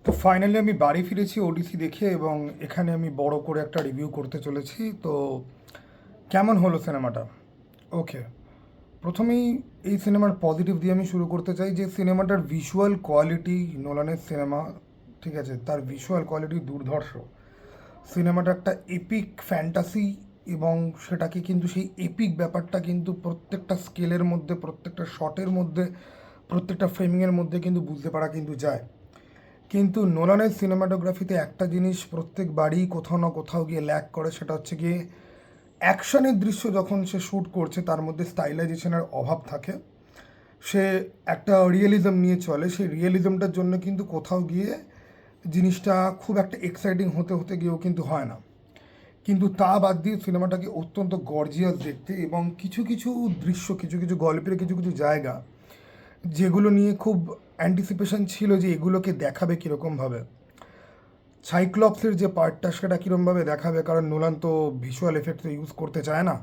তো ফাইনালি আমি বাড়ি ফিরেছি ওডিসি দেখে এবং এখানে আমি বড় করে একটা রিভিউ করতে চলেছি। তো কেমন হলো সিনেমাটা? ওকে, প্রথমেই এই সিনেমার পজিটিভ দিয়ে আমি শুরু করতে চাই যে সিনেমাটার ভিজুয়াল কোয়ালিটি, নোলানের সিনেমা, ঠিক আছে, তার ভিজুয়াল কোয়ালিটি দুর্ধর্ষ। সিনেমাটা একটা এপিক ফ্যান্টাসি এবং সেটাকে কিন্তু সেই এপিক ব্যাপারটা কিন্তু প্রত্যেকটা স্কেলের মধ্যে, প্রত্যেকটা শটের মধ্যে, প্রত্যেকটা ফ্রেমিংয়ের মধ্যে কিন্তু বুঝতে পারা কিন্তু যায়। কিন্তু নোলানের সিনেমাটোগ্রাফিতে একটা জিনিস প্রত্যেকবারই কোথাও না কোথাও গিয়ে ল্যাক করে, সেটা হচ্ছে গিয়ে অ্যাকশনের দৃশ্য যখন সে শ্যুট করছে তার মধ্যে স্টাইলাইজেশনের অভাব থাকে। সে একটা রিয়েলিজম নিয়ে চলে, সেই রিয়েলিজমটার জন্য কিন্তু কোথাও গিয়ে জিনিসটা খুব একটা এক্সাইটিং হতে হতে গিয়েও কিন্তু হয় না। কিন্তু তা বাদ দিয়ে সিনেমাটাকে অত্যন্ত গর্জিয়াস দেখতে এবং কিছু কিছু দৃশ্য, কিছু কিছু গল্পের কিছু কিছু জায়গা যেগুলো নিয়ে খুব অ্যান্টিসিপেশন ছিল যে এগুলোকে দেখাবে কীরকমভাবে। সাইক্লপসের যে পার্টটা সেটা কীরমভাবে দেখাবে, কারণ নোলান তো ভিজুয়াল এফেক্টস ইউজ করতে চায় না।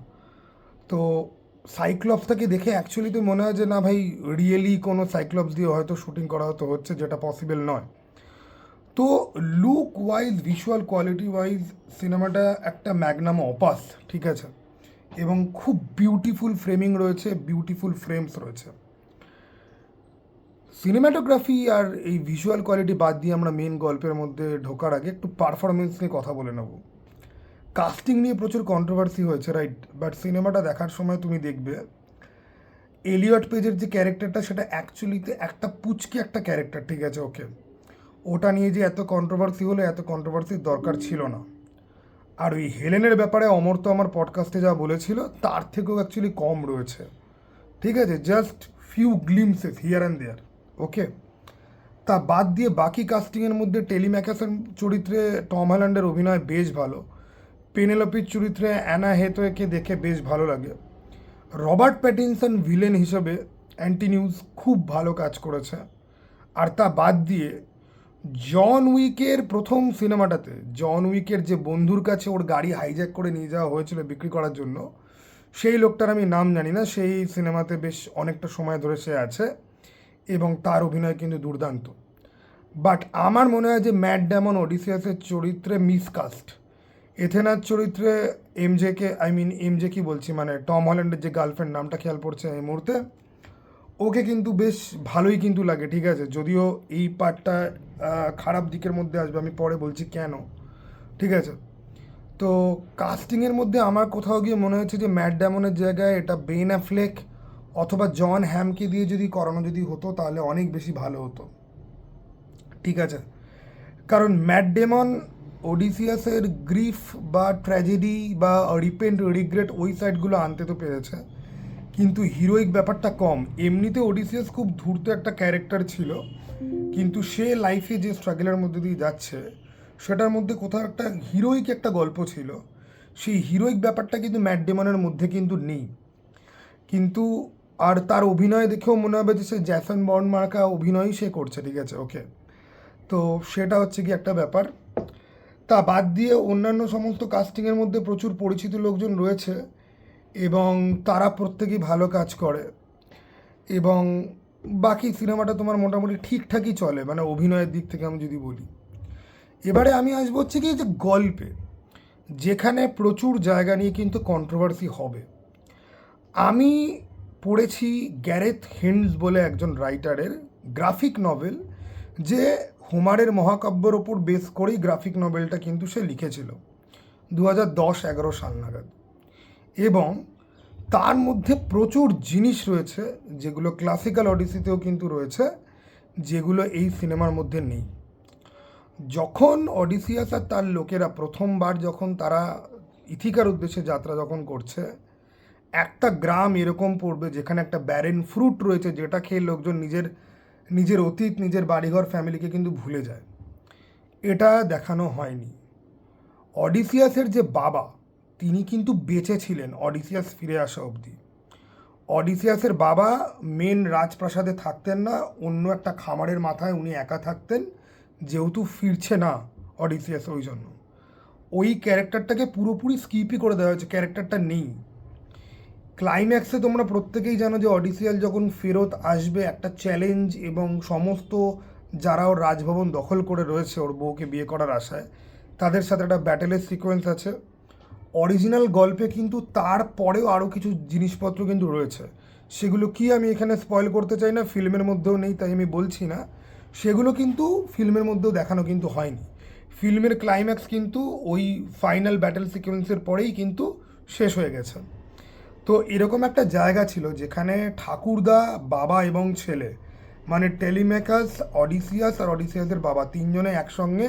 তো সাইক্লপসটাকে দেখে অ্যাকচুয়ালি তো মনে হয় যে না ভাই, রিয়েলি কোনো সাইক্লপস দিয়ে হয়তো শুটিং করা হয়তো হচ্ছে, যেটা পসিবল নয়। তো look wise, visual quality wise সিনেমাটা একটা ম্যাগনাম অপাস, ঠিক আছে, এবং খুব বিউটিফুল ফ্রেমিং রয়েছে, বিউটিফুল ফ্রেমস রয়েছে। সিনেমাটোগ্রাফি আর এই ভিজুয়াল কোয়ালিটি বাদ দিয়ে আমরা মেন গল্পের মধ্যে ঢোকার আগে একটু পারফরমেন্স নিয়ে কথা বলে নেব। কাস্টিং নিয়ে প্রচুর কন্ট্রোভার্সি হয়েছে, রাইট? বাট সিনেমাটা দেখার সময় তুমি দেখবে এলিয়ট পেজের যে ক্যারেক্টারটা সেটা অ্যাকচুয়ালিতে একটা পুচকে একটা ক্যারেক্টার, ঠিক আছে, ওকে। ওটা নিয়ে যে এত কন্ট্রোভার্সি হলো, এত কন্ট্রোভার্সির দরকার ছিল না। আর ওই হেলেনের ব্যাপারে অমর তো আমার পডকাস্টে যা বলেছিল তার থেকেও অ্যাকচুয়ালি কম রয়েছে, ঠিক আছে, just few glimpses here and there, okay. তা বাদ দিয়ে বাকি কাস্টিংয়ের মধ্যে টেলিম্যাকাসন চরিত্রে টম হল্যান্ডের অভিনয় বেশ ভালো। পেনেলোপির চরিত্রে অ্যানা হেথওয়েকে দেখে বেশ ভালো লাগে। রবার্ট প্যাটিনসন ভিলেন হিসেবে অ্যান্টিনিউজ খুব ভালো কাজ করেছে। আর তা বাদ দিয়ে জন উইকের প্রথম সিনেমাটাতে জন উইকের যে বন্ধুর কাছে ওর গাড়ি হাইজ্যাক করে নিয়ে যাওয়া হয়েছিল বিক্রি করার জন্য, সেই লোকটার আমি নাম জানি না, সেই সিনেমাতে বেশ অনেকটা সময় ধরে সে আছে এবং তার অভিনয় কিন্তু দুর্দান্ত। বাট আমার মনে হয় যে ম্যাট ড্যামন ওডিসিয়াসের চরিত্রে মিসকাস্ট। এথেনার চরিত্রে এমজেকে, এমজে কি বলছি, মানে টম হল্যান্ডের যে গার্লফ্রেন্ড, নামটা খেয়াল পড়ছে এই মুহূর্তে, ওকে কিন্তু বেশ ভালোই কিন্তু লাগে, ঠিক আছে, যদিও এই পার্টটা খারাপ দিকের মধ্যে আসবে, আমি পরে বলছি কেন, ঠিক আছে। তো কাস্টিংয়ের মধ্যে আমার কোথাও গিয়ে মনে হচ্ছে যে ম্যাট ড্যামনের জায়গায় এটা বেন অ্যাফ্লেক অথবা জন হ্যামকে দিয়ে যদি করানো যদি হতো তাহলে অনেক বেশি ভালো হতো, ঠিক আছে। কারণ ম্যাট ডেমন ওডিসিয়াসের গ্রিফ বা ট্র্যাজেডি বা রিপেন্ট, রিগ্রেট, ওই সাইডগুলো আনতে তো পেরেছে, কিন্তু হিরোইক ব্যাপারটা কম। এমনিতে ওডিসিয়াস খুব ধূর্ত একটা ক্যারেক্টার ছিল, কিন্তু সে লাইফে যে স্ট্রাগলের মধ্যে দিয়ে যাচ্ছে সেটার মধ্যে কোথাও একটা হিরোইক একটা গল্প ছিল, সেই হিরোইক ব্যাপারটা কিন্তু ম্যাট ডেমনের মধ্যে কিন্তু নেই। কিন্তু আর তার অভিনয় দেখেও মনে হবে যে সে জ্যাসন বর্ন মার্কা অভিনয়ই সে করছে, ঠিক আছে, ওকে। তো সেটা হচ্ছে কি একটা ব্যাপার। তা বাদ দিয়ে অন্যান্য সমস্ত কাস্টিংয়ের মধ্যে প্রচুর পরিচিত লোকজন রয়েছে এবং তারা প্রত্যেকেই ভালো কাজ করে এবং বাকি সিনেমাটা তোমার মোটামুটি ঠিকঠাকই চলে, মানে অভিনয়ের দিক থেকে আমি যদি বলি। এবারে আমি আসবো হচ্ছে কি যে গল্পে, যেখানে প্রচুর জায়গা নিয়ে কিন্তু কন্ট্রোভার্সি হবে। আমি পড়েছি গ্যারেথ হিন্ডস বলে একজন রাইটারের গ্রাফিক নভেল, যে হোমারের মহাকাব্যের ওপর বেস করেই গ্রাফিক নভেলটা কিন্তু সে লিখেছিল 2010-11 সাল নাগাদ। এবং তার মধ্যে প্রচুর জিনিস রয়েছে যেগুলো ক্লাসিক্যাল অডিসিতেও কিন্তু রয়েছে, যেগুলো এই সিনেমার মধ্যে নেই। যখন অডিসিয়াস আর তার লোকেরা প্রথমবার যখন তারা ইথিকার উদ্দেশ্যে যাত্রা যখন করছে, একটা গ্রাম এরকম পড়বে যেখানে একটা ব্যারেন ফ্রুট রয়েছে যেটা খেয়ে লোকজন নিজের নিজের অতীত, নিজের বাড়িঘর, ফ্যামিলিকে কিন্তু ভুলে যায়। এটা দেখানো হয়নি। অডিসিয়াসের যে বাবা, তিনি কিন্তু বেঁচে ছিলেন অডিসিয়াস ফিরে আসা অবধি। অডিসিয়াসের বাবা মেন রাজপ্রাসাদে থাকতেন না, অন্য একটা খামারের মাথায় উনি একা থাকতেন, যেহেতু ফিরছে না অডিসিয়াস, ওই জন্য ওই ক্যারেক্টারটাকে পুরোপুরি স্কিপই করে দেওয়া হয়েছে, ক্যারেক্টারটা নেই। ক্লাইম্যাক্সে তোমরা প্রত্যেকেই জানো যে অডিসিয়াস যখন ফেরত আসবে একটা চ্যালেঞ্জ এবং সমস্ত যারা ওর রাজভবন দখল করে রয়েছে ওর বউকে বিয়ে করার আশায়, তাদের সাথে একটা ব্যাটেলের সিকোয়েন্স আছে। অরিজিনাল গল্পে কিন্তু তারপরেও আরও কিছু জিনিসপত্র কিন্তু রয়েছে, সেগুলো কি আমি এখানে স্পয়েল করতে চাই না, ফিল্মের মধ্যেও নেই তাই আমি বলছি না। সেগুলো কিন্তু ফিল্মের মধ্যেও দেখানো কিন্তু হয়নি। ফিল্মের ক্লাইম্যাক্স কিন্তু ওই ফাইনাল ব্যাটেল সিকোয়েন্সের পরেই কিন্তু শেষ হয়ে গেছে। তো এরকম একটা জায়গা ছিল যেখানে ঠাকুরদা, বাবা এবং ছেলে, মানে টেলিমেকাস, অডিসিয়াস আর অডিসিয়াসের বাবা, তিনজনে একসঙ্গে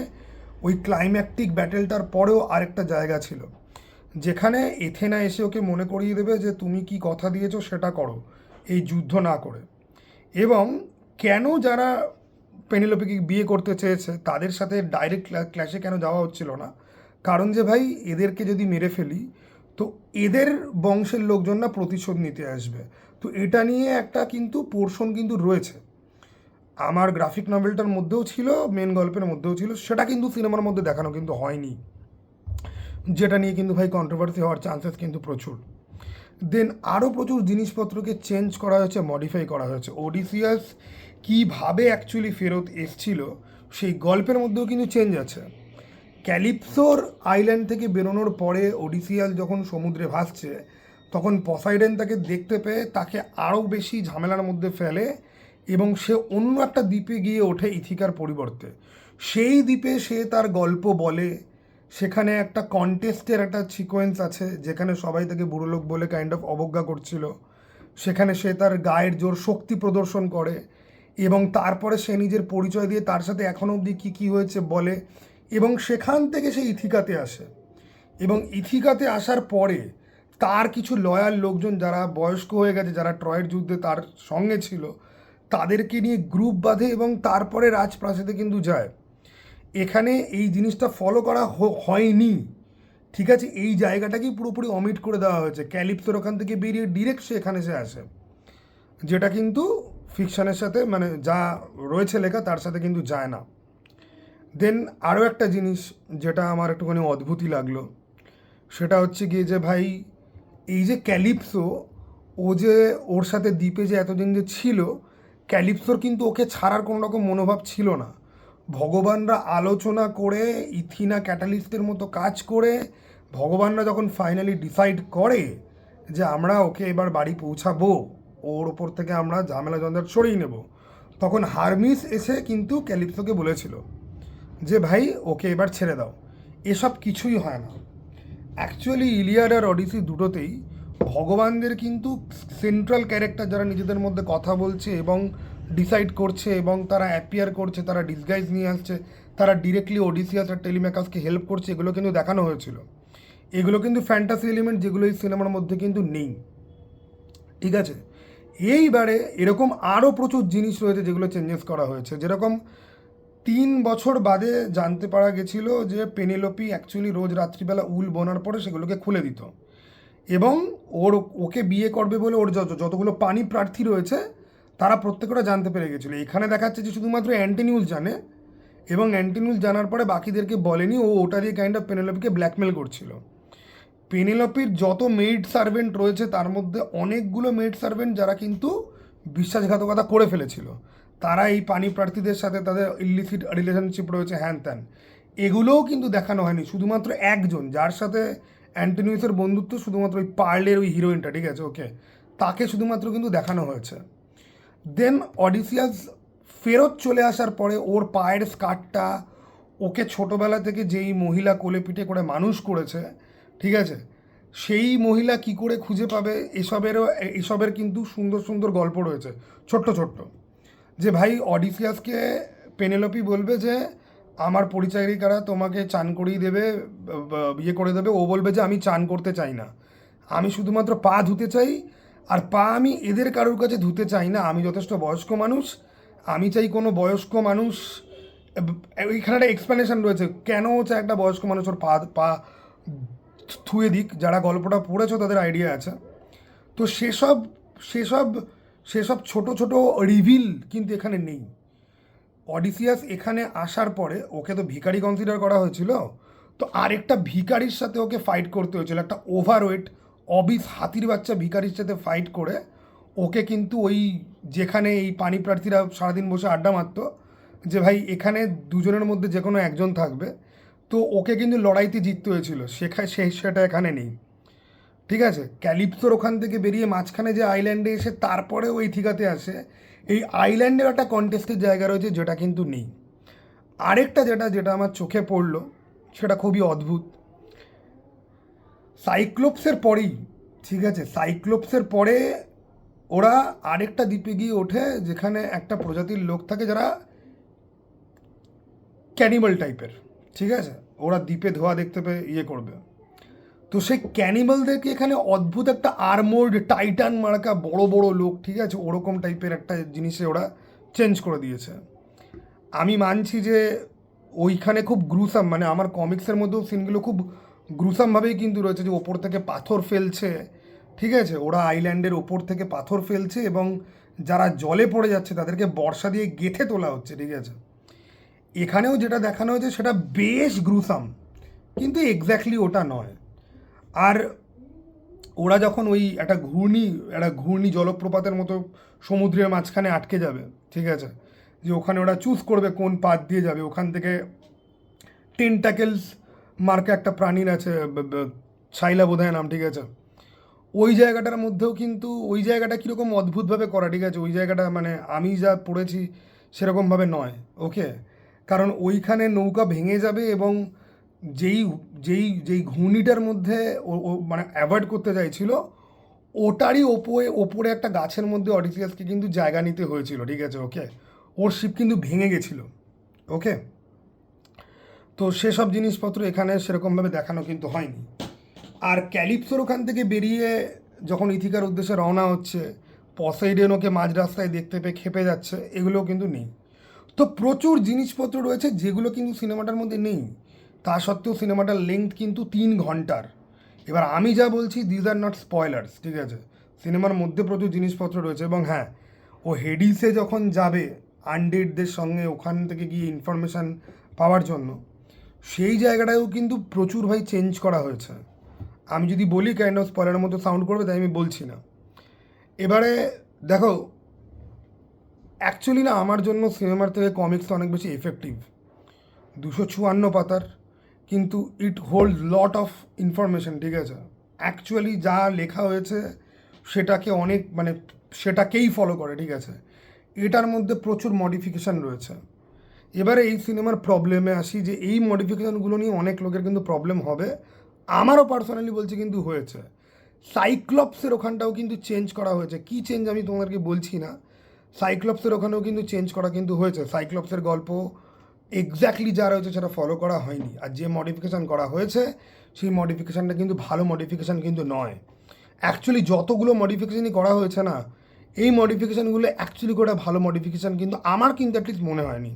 ওই ক্লাইম্যাক্টিক ব্যাটেলটার পরেও আরেকটা জায়গা ছিল যেখানে এথেনা এসে ওকে মনে করিয়ে দেবে যে তুমি কি কথা দিয়েছো সেটা করো, এই যুদ্ধ না করে। এবং কেন যারা পেনিলোপিকে বিয়ে করতে চেয়েছে তাদের সাথে ডাইরেক্ট ক্ল্যাশে কেন যাওয়া হচ্ছিল না, কারণ যে ভাই এদেরকে যদি মেরে ফেলি তো এদের বংশের লোকজন না প্রতিশোধ নিতে আসবে। তো এটা নিয়ে একটা কিন্তু পোর্শন কিন্তু রয়েছে, আমার গ্রাফিক নভেলটার মধ্যেও ছিল, মেন গল্পের মধ্যেও ছিল, সেটা কিন্তু সিনেমার মধ্যে দেখানো কিন্তু হয়নি, যেটা নিয়ে কিন্তু ভাই কন্ট্রোভার্সি হওয়ার চান্সেস কিন্তু প্রচুর। দেন আরও প্রচুর জিনিসপত্রকে চেঞ্জ করা হয়েছে, মডিফাই করা হয়েছে। ওডিসিয়াস কীভাবে অ্যাকচুয়ালি ফেরত এসছিল সেই গল্পের মধ্যেও কিন্তু চেঞ্জ আছে। ক্যালিপসোর আইল্যান্ড থেকে বেরোনোর পরে ওডিসিয়াস যখন সমুদ্রে ভাসছে তখন পসাইডেন তাকে দেখতে পেয়ে তাকে আরও বেশি ঝামেলার মধ্যে ফেলে এবং সে অন্য একটা দ্বীপে গিয়ে ওঠে ইথিকার পরিবর্তে। সেই দ্বীপে সে তার গল্প বলে, সেখানে একটা কন্টেস্টের একটা সিকোয়েন্স আছে যেখানে সবাই তাকে বুড়ো লোক বলে কাইন্ড অফ অবজ্ঞা করছিল, সেখানে সে তার গায়ের জোর শক্তি প্রদর্শন করে এবং তারপরে সে নিজের পরিচয় দিয়ে তার সাথে এখনও অবধি কী কী হয়েছে বলে, এবং সেখান থেকে সে ইথিকাতে আসে। এবং ইথিকাতে আসার পরে তার কিছু লয়াল লোকজন যারা বয়স্ক হয়ে গেছে, যারা ট্রয়ের যুদ্ধে তার সঙ্গে ছিল, তাদেরকে নিয়ে গ্রুপ বাঁধে এবং তারপরে রাজপ্রাসাদে কিন্তু যায়। এখানে এই জিনিসটা ফলো করা হয়নি, ঠিক আছে, এই জায়গাটাকেই পুরোপুরি অমিট করে দেওয়া হয়েছে। ক্যালিপসোর ওখান থেকে বেরিয়ে ডিরেক্ট সে এখানে সে আসে, যেটা কিন্তু ফিকশনের সাথে মানে যা রয়েছে লেখা তার সাথে কিন্তু যায় না। দেন আরও একটা জিনিস যেটা আমার একটুখানি অদ্ভুতই লাগলো, সেটা হচ্ছে গিয়ে যে ভাই এই যে ক্যালিপসো, ও যে ওর সাথে দ্বীপে যে এতদিন যে ছিল, ক্যালিপসোর কিন্তু ওকে ছাড়ার কোনো রকম মনোভাব ছিল না। ভগবানরা আলোচনা করে, ইথিনা ক্যাটালিস্টের মতো কাজ করে, ভগবানরা যখন ফাইনালি ডিসাইড করে যে আমরা ওকে এবার বাড়ি পৌঁছাবো, ওর ওপর থেকে আমরা ঝামেলা জঞ্জাট সরিয়ে নেব, তখন হারমিস এসে কিন্তু ক্যালিপসোকে বলেছিল যে ভাই ওকে এবার ছেড়ে দাও। এসব কিছুই হয় না। অ্যাকচুয়ালি ইলিয়াড আর অডিসি দুটোতেই ভগবানদের কিন্তু সেন্ট্রাল ক্যারেক্টার যারা নিজেদের মধ্যে কথা বলছে এবং ডিসাইড করছে এবং তারা অ্যাপিয়ার করছে, তারা ডিসগাইজ নিয়ে আসছে, তারা ডিরেক্টলি ওডিসিয়াস আর টেলিমেকাসকে হেল্প করছে, এগুলো কিন্তু দেখানো হয়েছিল। এগুলো কিন্তু ফ্যান্টাসি এলিমেন্ট যেগুলো এই সিনেমার মধ্যে কিন্তু নেই, ঠিক আছে। এইবারে এরকম আরও প্রচুর জিনিস রয়েছে যেগুলো চেঞ্জেস করা হয়েছে, যেরকম 3 বছর বাদে জানতে পারা গেছিল যে পেনেলোপি অ্যাকচুয়ালি রোজ রাত্রিবেলা উল বোনার পরে সেগুলোকে খুলে দিত এবং ওকে বিয়ে করবে বলে ওর যতগুলো পানি প্রার্থী রয়েছে তারা প্রত্যেকটা জানতে পেরে গেছিলো। এখানে দেখাচ্ছে যে শুধুমাত্র অ্যান্টিনিউল জানে এবং অ্যান্টিনিউল জানার পরে বাকিদেরকে বলেনি, ও ওটা দিয়ে কাইন্ড অফ পেনেলোপিকে ব্ল্যাকমেল করছিল। পেনেলোপির যত মেড সার্ভেন্ট রয়েছে তার মধ্যে অনেকগুলো মেড সার্ভেন্ট যারা কিন্তু বিশ্বাসঘাতকতা করে ফেলেছিল, তারা এই পানি প্রার্থীদের সাথে তাদের ইলিসিট রিলেশনশিপ রয়েছে, হ্যান ত্যান, এগুলোও কিন্তু দেখানো হয়নি। শুধুমাত্র একজন যার সাথে অ্যান্টনিউসের বন্ধুত্ব, শুধুমাত্র ওই পার্লের ওই হিরোইনটা, ঠিক আছে, ওকে, তাকে শুধুমাত্র কিন্তু দেখানো হয়েছে। দেন অডিসিয়াস ফেরত চলে আসার পরে ওর পায়ের স্কার্টটা, ওকে ছোটোবেলা থেকে যেই মহিলা কোলে পিঠে করে মানুষ করেছে, ঠিক আছে, সেই মহিলা কি করে খুঁজে পাবে, এসবের কিন্তু সুন্দর সুন্দর গল্প রয়েছে, ছোট্ট ছোট্ট। যে ভাই অডিসিয়াসকে পেনেলোপি বলবে যে আমার পরিচারিকারা তোমাকে চান করিয়ে দেবে, বিয়ে করে দেবে, ও বলবে যে আমি চান করতে চাই না, আমি শুধুমাত্র পা ধুতে চাই, আর পা আমি এদের কারোর কাছে ধুতে চাই না, আমি যথেষ্ট বয়স্ক মানুষ, আমি চাই কোনো বয়স্ক মানুষ। এইখানে একটা এক্সপ্লেনেশন রয়েছে কেন চাই একটা বয়স্ক মানুষ ওর পা পা ধুয়ে দিক, যারা গল্পটা পড়েছো তাদের আইডিয়া আছে। তো সেসব সেসব সেসব ছোট ছোট রিভিল কিন্তু এখানে নেই। অডিসিয়াস এখানে আসার পরে ওকে তো ভিখারি কনসিডার করা হয়েছিল, তো আরেকটা ভিখারির সাথে ওকে ফাইট করতে হয়েছিল, একটা ওভারওয়েট অবিস হাতির বাচ্চা ভিখারির সাথে ফাইট করে ওকে কিন্তু ওই যেখানে এই পানি প্রার্থীরা সারাদিন বসে আড্ডা মারতো যে ভাই এখানে দুজনের মধ্যে যে কোনো একজন থাকবে, তো ওকে কিন্তু লড়াইতে জিততে হয়েছিল, সেটা এখানে নেই। ঠিক আছে, ক্যালিপসোর ওখান থেকে বেরিয়ে মাঝখানে যে আইল্যান্ডে এসে তারপরে ওই ইথিকাতে আসে, এই আইল্যান্ডের একটা কন্টেস্টের জায়গা রয়েছে যেটা কিন্তু নেই। আরেকটা যেটা যেটা আমার চোখে পড়লো, সেটা খুবই অদ্ভুত। সাইক্লোপসের পরেই, ঠিক আছে, সাইক্লোপসের পরে ওরা আরেকটা দ্বীপে গিয়ে ওঠে যেখানে একটা প্রজাতির লোক থাকে যারা ক্যানিমাল টাইপের। ঠিক আছে, ওরা দ্বীপে ধোয়া দেখতে পেয়ে ইয়ে করবে। তো সেই ক্যানিমালদেরকে এখানে অদ্ভুত একটা আর্মোর্ড টাইটান মার্কা বড় বড় লোক, ঠিক আছে, ওরকম টাইপের একটা জিনিসে ওরা চেঞ্জ করে দিয়েছে। আমি মানছি যে ওইখানে খুব গ্রুসাম, মানে আমার কমিক্সের মধ্যেও সিনগুলো খুব গ্রুসামভাবেই কিন্তু রয়েছে, যে ওপর থেকে পাথর ফেলছে, ঠিক আছে, ওরা আইল্যান্ডের ওপর থেকে পাথর ফেলছে এবং যারা জলে পড়ে যাচ্ছে তাদেরকে বর্ষা দিয়ে গেঁথে তোলা হচ্ছে, ঠিক আছে। এখানেও যেটা দেখানো হয়েছে সেটা বেশ গ্রুসাম, কিন্তু এক্স্যাক্টলি ওটা নয়। আর ওরা যখন ওই একটা ঘূর্ণি জলপ্রপাতের মতো সমুদ্রের মাঝখানে আটকে যাবে, ঠিক আছে, যে ওখানে ওরা চুজ করবে কোন পাত দিয়ে যাবে, ওখান থেকে টেন্টাকেলস মার্কে একটা প্রাণীর আছে, ছাইলা বোধহয় নাম, ঠিক আছে, ওই জায়গাটার মধ্যেও কিন্তু ওই জায়গাটা কীরকম অদ্ভুতভাবে করা, ঠিক আছে, ওই জায়গাটা মানে আমি যা পড়েছি সেরকমভাবে নয়, ওকে। কারণ ওইখানে নৌকা ভেঙে যাবে এবং যেই যেই যেই ঘূর্ণিটার মধ্যে ও মানে অ্যাভয়েড করতে চাইছিল, ওটারই ওপরে একটা গাছের মধ্যে অডিসিয়াসকে কিন্তু জায়গা নিতে হয়েছিল, ঠিক আছে, ওকে। ওর শিপ কিন্তু ভেঙে গেছিলো, ওকে। তো সেসব জিনিসপত্র এখানে সেরকমভাবে দেখানো কিন্তু হয়নি। আর ক্যালিপসোর ওখান থেকে বেরিয়ে যখন ইথিকার উদ্দেশ্যে রওনা হচ্ছে, পসাইডন ওকে মাঝ রাস্তায় দেখতে পেয়ে খেপে যাচ্ছে, এগুলোও কিন্তু নেই। তো প্রচুর জিনিসপত্র রয়েছে যেগুলো কিন্তু সিনেমাটার মধ্যে নেই। তা সত্ত্বেও সিনেমাটার লেংথ কিন্তু 3 ঘন্টার। এবার আমি যা বলছি দিজ আর নট স্পয়লার্স, ঠিক আছে। সিনেমার মধ্যে প্রচুর জিনিসপত্র রয়েছে এবং হ্যাঁ, ও হেডিসে যখন যাবে আনডেডদের সঙ্গে ওখান থেকে গিয়ে ইনফরমেশান পাওয়ার জন্য, সেই জায়গাটাও কিন্তু প্রচুর ভাই চেঞ্জ করা হয়েছে। আমি যদি বলি কাইন্ড অফ স্পয়লারের মতো সাউন্ড করবে, তাই আমি বলছি না। এবারে দেখো, অ্যাকচুয়ালি না আমার জন্য সিনেমার থেকে কমিক্সটা অনেক বেশি এফেক্টিভ। 254 পাতার, কিন্তু ইট হোল্ড লট অফ ইনফরমেশন, ঠিক আছে। অ্যাকচুয়ালি যা লেখা হয়েছে সেটাকে অনেক মানে সেটাকেই ফলো করে, ঠিক আছে। এটার মধ্যে প্রচুর মডিফিকেশান রয়েছে। এবারে এই সিনেমার প্রবলেমে আসি, যে এই মডিফিকেশানগুলো নিয়ে অনেক লোকের কিন্তু প্রবলেম হবে, আমারও পার্সোনালি বলছি কিন্তু হয়েছে। সাইক্লপসের ওখানটাও কিন্তু চেঞ্জ করা হয়েছে। কী চেঞ্জ আমি তোমাদেরকে বলছি না, সাইক্লপসের ওখানেও কিন্তু চেঞ্জ করা কিন্তু হয়েছে। সাইক্লপসের গল্প এক্স্যাক্টলি যা রয়েছে সেটা ফলো করা হয়নি, আর যে মডিফিকেশান করা হয়েছে সেই মডিফিকেশানটা কিন্তু ভালো মডিফিকেশান কিন্তু নয়। অ্যাকচুয়ালি যতগুলো মডিফিকেশানই করা হয়েছে না, এই মডিফিকেশানগুলো অ্যাকচুয়ালি করে ভালো মডিফিকেশান কিন্তু আমার কিন্তু অ্যাটলিস্ট মনে হয়নি।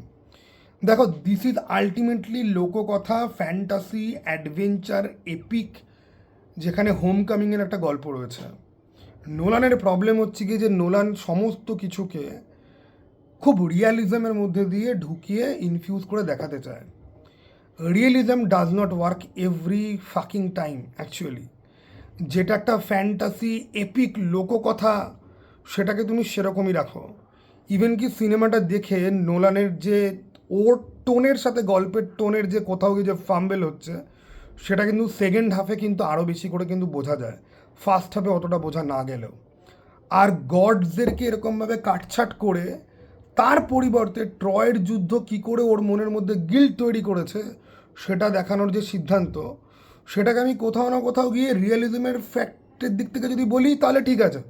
দেখো, দিস ইজ আলটিমেটলি লোককথা, ফ্যান্টাসি, অ্যাডভেঞ্চার, এপিক, যেখানে হোম কামিংয়ের একটা গল্প রয়েছে। নোলানের প্রবলেম হচ্ছে কি, যে নোলান সমস্ত কিছুকে খুব রিয়ালিজমের মধ্যে দিয়ে ঢুকিয়ে ইনফিউজ করে দেখাতে চায়। Realism does not work every fucking time actually. যেটা একটা ফ্যান্টাসি এপিক লোককথা, সেটাকে তুমি সেরকমই রাখো। ইভেন কি সিনেমাটা দেখে নোলানের যে ওর টোনের সাথে গল্পের টোনের যে কোথাও গিয়ে যে ফাম্বেল হচ্ছে, সেটা কিন্তু সেকেন্ড হাফে কিন্তু আরও বেশি করে কিন্তু বোঝা যায়, ফার্স্ট হাফে অতটা বোঝা না গেলেও। আর গডসদেরকে এরকমভাবে কাটছাট করে তার পরিবর্তে ট্রয়ের যুদ্ধ কী করে ওর মনের মধ্যে গিল্ট তৈরি করেছে সেটা দেখানোর যে সিদ্ধান্ত, সেটাকে আমি কোথাও না কোথাও গিয়ে রিয়েলিজমের ফ্যাক্টের দিক থেকে যদি বলি তাহলে ঠিক আছে,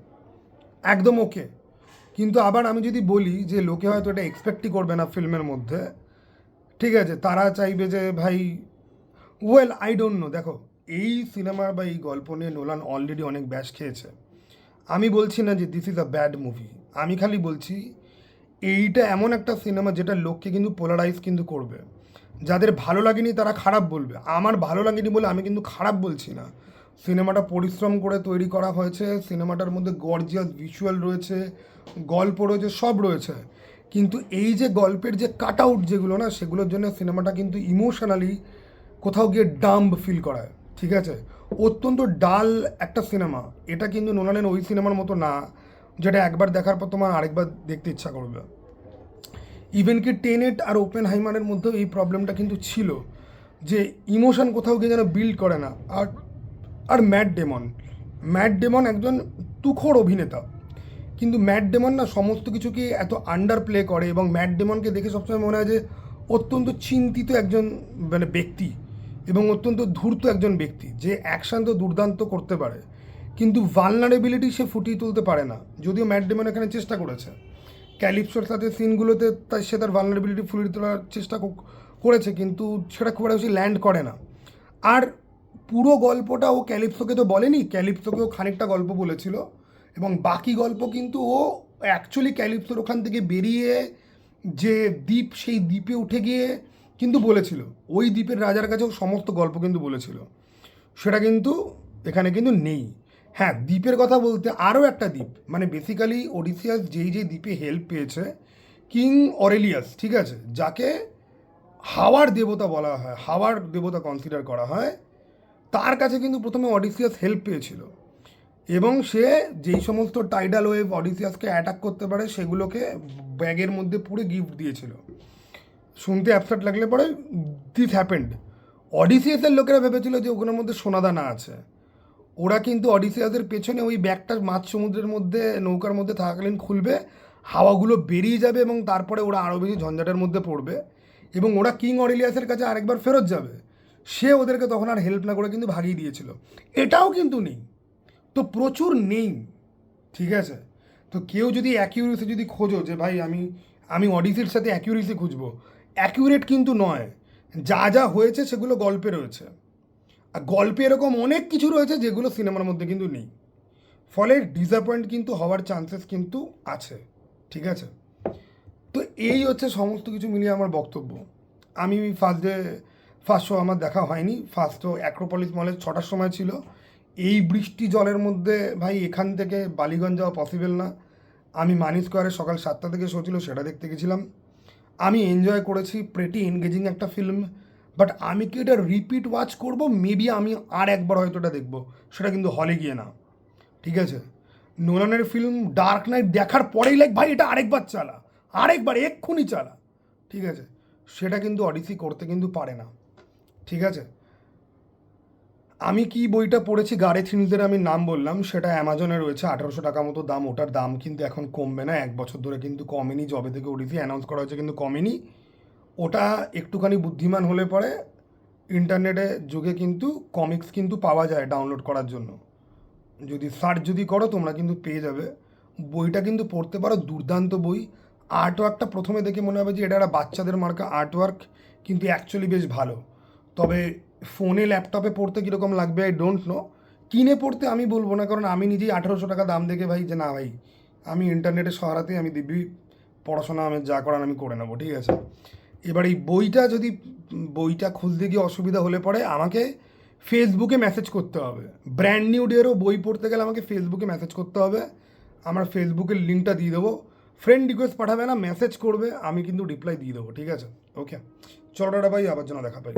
একদম ওকে। কিন্তু আবার আমি যদি বলি যে লোকে হয়তো এটা এক্সপেক্টই করবে না ফিল্মের মধ্যে, ঠিক আছে, তারা চাইবে যে ভাই ওয়েল আই ডোন্ট নো। দেখো, এই সিনেমার বা এই গল্প নিয়ে নোলান অলরেডি অনেক ব্যাশ খেয়েছে। আমি বলছি না যে this is a bad movie, আমি খালি বলছি এইটা এমন একটা সিনেমা যেটা লোককে কিন্তু পোলারাইজ কিন্তু করবে। যাদের ভালো লাগেনি তারা খারাপ বলবে, আমার ভালো লাগেনি বলে আমি কিন্তু খারাপ বলছি না। সিনেমাটা পরিশ্রম করে তৈরি করা হয়েছে, সিনেমাটার মধ্যে গর্জিয়াস ভিজুয়াল রয়েছে, গল্প রয়েছে, সব রয়েছে। কিন্তু এই যে গল্পের যে কাট আউট যেগুলো না, সেগুলোর জন্য সিনেমাটা কিন্তু ইমোশনালি কোথাও গিয়ে ডাম্ব ফিল করায়, ঠিক আছে। অত্যন্ত ডাল একটা সিনেমা এটা, কিন্তু নোলানের ওই সিনেমার মতো না যেটা একবার দেখার পর তোমার আরেকবার দেখতে ইচ্ছা করবে। ইভেন কি টেনেট আর ওপেনহাইমারের মধ্যেও এই প্রবলেমটা কিন্তু ছিল, যে ইমোশন কোথাও গিয়ে যেন বিল্ড করে না। আর আর ম্যাট ডেমন একজন তুখোড় অভিনেতা, কিন্তু ম্যাট ডেমন না সমস্ত কিছুকে এত আন্ডার প্লে করে, এবং ম্যাট ডেমনকে দেখে সবসময় মনে হয় যে অত্যন্ত চিন্তিত একজন মানে ব্যক্তি, এবং অত্যন্ত ধূর্ত একজন ব্যক্তি, যে অ্যাকশান তো দুর্দান্ত করতে পারে কিন্তু ভালনারেবিলিটি সে ফুটিয়ে তুলতে পারে না। যদিও ম্যাট ডেমন এখানে চেষ্টা করেছে, ক্যালিপসোর সাথে সিনগুলোতে সে তার ভালনারেবিলিটি ফুটিয়ে তোলার চেষ্টা করেছে, কিন্তু সেটা খুব একটা বেশি ল্যান্ড করে না। আর পুরো গল্পটা ও ক্যালিপসোকে তো বলেনি, ক্যালিপসোকেও খানিকটা গল্প বলেছিল, এবং বাকি গল্প কিন্তু ও অ্যাকচুয়ালি ক্যালিপসোর ওখান থেকে বেরিয়ে যে দ্বীপ, সেই দ্বীপে উঠে গিয়ে কিন্তু বলেছিল, ওই দ্বীপের রাজার কাছেও সমস্ত গল্প কিন্তু বলেছিল। সেটা কিন্তু এখানে কিন্তু নেই। হ্যাঁ, দ্বীপের কথা বলতে আরও একটা দ্বীপ, মানে বেসিক্যালি ওডিসিয়াস যেই দ্বীপে হেল্প পেয়েছে, কিং অরেলিয়াস, ঠিক আছে, যাকে হাওয়ার দেবতা বলা হয়, হাওয়ার দেবতা কনসিডার করা হয়, তার কাছে কিন্তু প্রথমে অডিসিয়াস হেল্প পেয়েছিল, এবং সে যেই সমস্ত টাইডাল ওয়েভ অডিসিয়াসকে অ্যাটাক করতে পারে সেগুলোকে ব্যাগের মধ্যে পুরে গিফট দিয়েছিল। শুনতে অ্যাবসার্ট লাগলে পরে দিস হ্যাপেন্ড। অডিসিয়াসের লোকেরা ভেবেছিল যে ওখানের মধ্যে সোনাদানা আছে, ওরা কিন্তু অডিসিয়াসের পেছনে ওই ব্যাগটা মাঝ সমুদ্রের মধ্যে নৌকার মধ্যে থাকাকালীন খুলবে, হাওয়াগুলো বেরিয়ে যাবে, এবং তারপরে ওরা আরও বেশি ঝঞ্ঝাটের মধ্যে পড়বে, এবং ওরা কিং অরেলিয়াসের কাছে আরেকবার ফেরত যাবে। সে ওদেরকে তখন আর হেল্প না করে কিন্তু ভাগিয়ে দিয়েছিল। এটাও কিন্তু নেই, তো প্রচুর নেই, ঠিক আছে। তো কেউ যদি অ্যাকিউরেসি যদি খোঁজো যে ভাই আমি অডিসির সাথে অ্যাকিউরেসি খুঁজবো, অ্যাকিউরেট কিন্তু নয়। যা যা হয়েছে সেগুলো গল্পে রয়েছে, আর গল্পে এরকম অনেক কিছু রয়েছে যেগুলো সিনেমার মধ্যে কিন্তু নেই, ফলে ডিসঅ্যাপয়েন্ট কিন্তু হওয়ার চান্সেস কিন্তু আছে, ঠিক আছে। তো এই হচ্ছে সমস্ত কিছু মিলিয়ে আমার বক্তব্য। আমি ফার্স্ট শো আমার দেখা হয়নি, ফার্স্ট শো অ্যাক্রোপলিস মলে 6টার সময় ছিল। এই বৃষ্টি জলের মধ্যে ভাই এখান থেকে বালিগঞ্জ যাওয়া পসিবল না। আমি মানি স্কোয়ারে সকাল 7টা থেকে শো ছিল, সেটা দেখতে গেছিলাম। আমি এনজয় করেছি, প্রেটি এনগেজিং একটা ফিল্ম, বাট আমি কি এটা রিপিট ওয়াচ করব? মেবি আমি আর একবার হয়তো এটা দেখবো, সেটা কিন্তু হলে গিয়ে না, ঠিক আছে। নোলানের ফিল্ম ডার্ক নাইট দেখার পরেই লাইক ভাই এটা আরেকবার চালা, আরেকবার এক্ষুনি চালা, ঠিক আছে। সেটা কিন্তু অডিসি করতে কিন্তু পারে না, ঠিক আছে। আমি কি বইটা পড়েছি, গারেথ হিন্সের আমি নাম বললাম, সেটা অ্যামাজনে রয়েছে, 1800 টাকা মতো দাম। ওটার দাম কিন্তু এখন কমবে না, 1 বছর ধরে কিন্তু কমেনি, যবে থেকে ওডিসি অ্যানাউন্স করা হয়েছে কিন্তু কমেনি। ওটা একটুখানি বুদ্ধিমান হলে পরে ইন্টারনেটে যুগে কিন্তু কমিক্স কিন্তু পাওয়া যায় ডাউনলোড করার জন্য, যদি সার্চ যদি করো তোমরা কিন্তু পেয়ে যাবে। বইটা কিন্তু পড়তে পারো, দুর্দান্ত বই। আর্টওয়ার্কটা প্রথমে দেখে মনে হবে যে এটা একটা বাচ্চাদের মার্কা আর্টওয়ার্ক, কিন্তু অ্যাকচুয়ালি বেশ ভালো। তবে ফোনে ল্যাপটপে পড়তে কীরকম লাগবে আই ডোন্ট নো, কিনে পড়তে আমি বলবো না, কারণ আমি নিজেই 1800 টাকা দাম দেখে ভাই যে না ভাই আমি ইন্টারনেটের সহায়তায় আমি দিব্যি পড়াশোনা আমি যা করার আমি করে নেবো, ঠিক আছে। এবার এই বইটা খুঁজতে গিয়ে অসুবিধা হলে পরে আমাকে ফেসবুকে মেসেজ করতে হবে। ব্র্যান্ড নিউ ডেরও বই পড়তে গেলে আমাকে ফেসবুকে মেসেজ করতে হবে, আমার ফেসবুকের লিঙ্কটা দিয়ে দেবো। ফ্রেন্ড রিকোয়েস্ট পাঠাবে না, মেসেজ করবে, আমি কিন্তু রিপ্লাই দিয়ে দেবো, ঠিক আছে। ওকে, চলো টাটা ভাই, আবার যেন দেখা পাই।